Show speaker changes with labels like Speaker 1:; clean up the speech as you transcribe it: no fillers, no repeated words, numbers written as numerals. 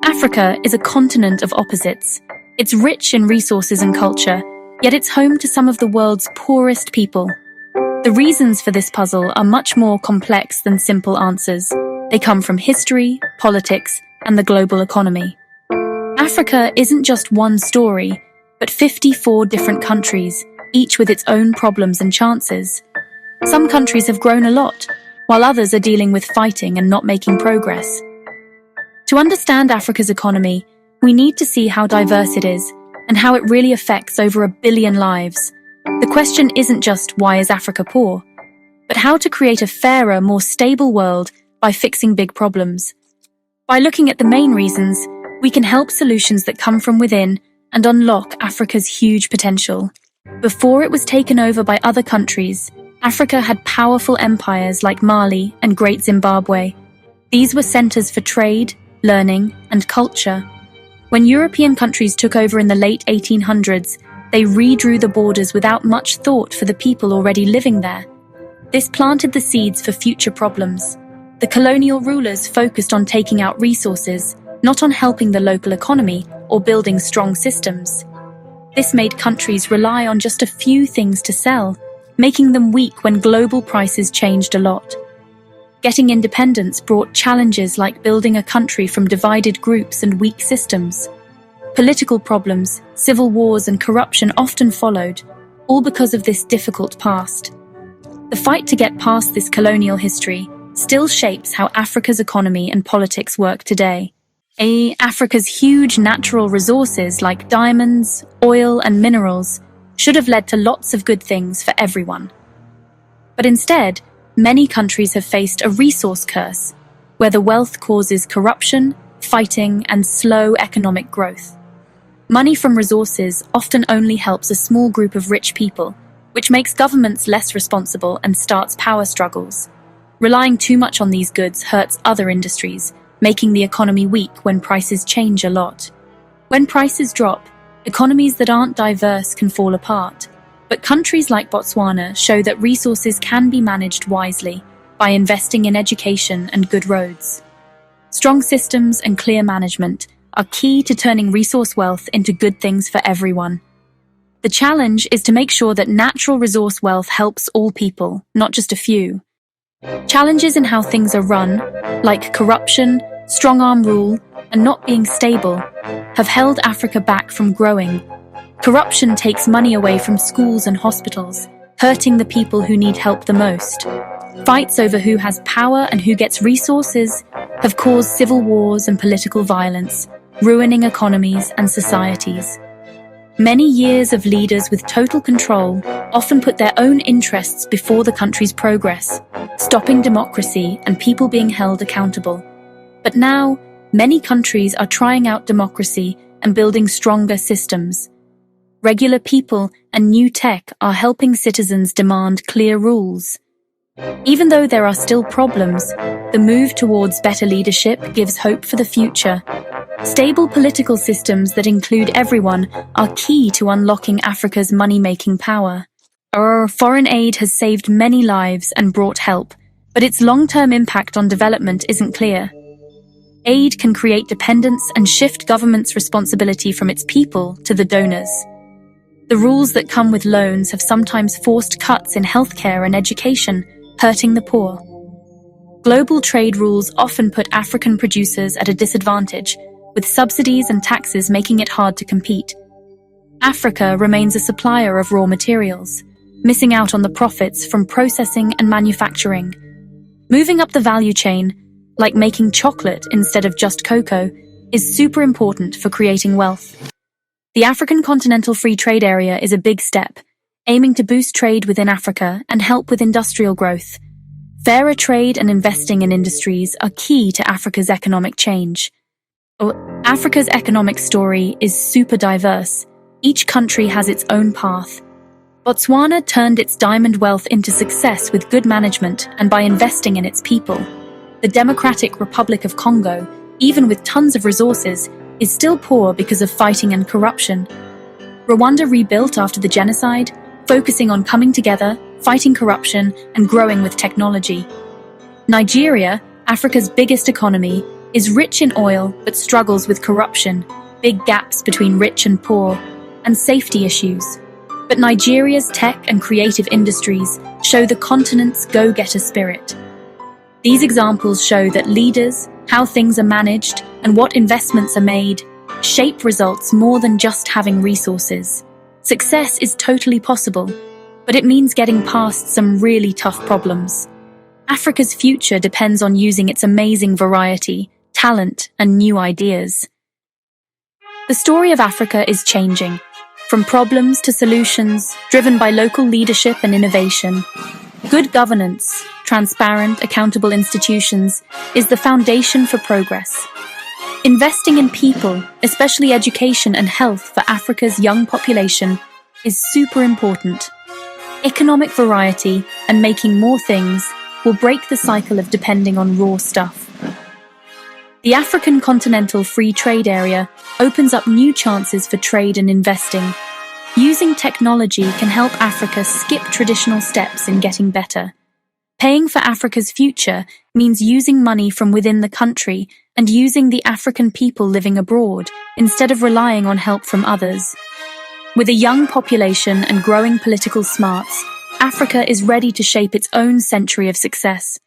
Speaker 1: Africa is a continent of opposites. It's rich in resources and culture, yet it's home to some of the world's poorest people. The reasons for this puzzle are much more complex than simple answers. They come from history, politics, and the global economy. Africa isn't just one story, but 54 different countries, each with its own problems and chances. Some countries have grown a lot, while others are dealing with fighting and not making progress. To understand Africa's economy, we need to see how diverse it is and how it really affects over 1 billion lives. The question isn't just why is Africa poor, but how to create a fairer, more stable world by fixing big problems. By looking at the main reasons, we can help solutions that come from within and unlock Africa's huge potential. Before it was taken over by other countries, Africa had powerful empires like Mali and Great Zimbabwe. These were centers for trade, learning, and culture. When European countries took over in the late 1800s, they redrew the borders without much thought for the people already living there. This planted the seeds for future problems. The colonial rulers focused on taking out resources, not on helping the local economy or building strong systems. This made countries rely on just a few things to sell, making them weak when global prices changed a lot. Getting independence brought challenges like building a country from divided groups and weak systems. Political problems, civil wars, and corruption often followed, all because of this difficult past. The fight to get past this colonial history still shapes how Africa's economy and politics work today. Africa's huge natural resources like diamonds, oil, and minerals should have led to lots of good things for everyone. But instead, many countries have faced a resource curse, where the wealth causes corruption, fighting, and slow economic growth. Money from resources often only helps a small group of rich people, which makes governments less responsible and starts power struggles. Relying too much on these goods hurts other industries, making the economy weak when prices change a lot. When prices drop, economies that aren't diverse can fall apart. But countries like Botswana show that resources can be managed wisely by investing in education and good roads. Strong systems and clear management are key to turning resource wealth into good things for everyone. The challenge is to make sure that natural resource wealth helps all people, not just a few. Challenges in how things are run, like corruption, strong-arm rule, and not being stable, have held Africa back from growing. Corruption takes money away from schools and hospitals, hurting the people who need help the most. Fights over who has power and who gets resources have caused civil wars and political violence, ruining economies and societies. Many years of leaders with total control often put their own interests before the country's progress, stopping democracy and people being held accountable. But now, many countries are trying out democracy and building stronger systems. Regular people and new tech are helping citizens demand clear rules. Even though there are still problems, the move towards better leadership gives hope for the future. Stable political systems that include everyone are key to unlocking Africa's money-making power. Our foreign aid has saved many lives and brought help, but its long-term impact on development isn't clear. Aid can create dependence and shift government's responsibility from its people to the donors. The rules that come with loans have sometimes forced cuts in healthcare and education, hurting the poor. Global trade rules often put African producers at a disadvantage, with subsidies and taxes making it hard to compete. Africa remains a supplier of raw materials, missing out on the profits from processing and manufacturing. Moving up the value chain, like making chocolate instead of just cocoa, is super important for creating wealth. The African Continental Free Trade Area is a big step, aiming to boost trade within Africa and help with industrial growth. Fairer trade and investing in industries are key to Africa's economic change. Africa's economic story is super diverse. Each country has its own path. Botswana turned its diamond wealth into success with good management and by investing in its people. The Democratic Republic of Congo, even with tons of resources, is still poor because of fighting and corruption. Rwanda rebuilt after the genocide, focusing on coming together, fighting corruption, and growing with technology. Nigeria, Africa's biggest economy, is rich in oil but struggles with corruption, big gaps between rich and poor, and safety issues. But Nigeria's tech and creative industries show the continent's go-getter spirit. These examples show that leaders, how things are managed, and what investments are made shape results more than just having resources. Success is totally possible, but it means getting past some really tough problems. Africa's future depends on using its amazing variety, talent, and new ideas. The story of Africa is changing, from problems to solutions, driven by local leadership and innovation. Good governance, transparent, accountable institutions, is the foundation for progress. Investing in people, especially education and health for Africa's young population, is super important. Economic variety and making more things will break the cycle of depending on raw stuff. The African Continental Free Trade Area opens up new chances for trade and investing. Using technology can help Africa skip traditional steps in getting better. Paying for Africa's future means using money from within the country and using the African people living abroad instead of relying on help from others. With a young population and growing political smarts, Africa is ready to shape its own century of success.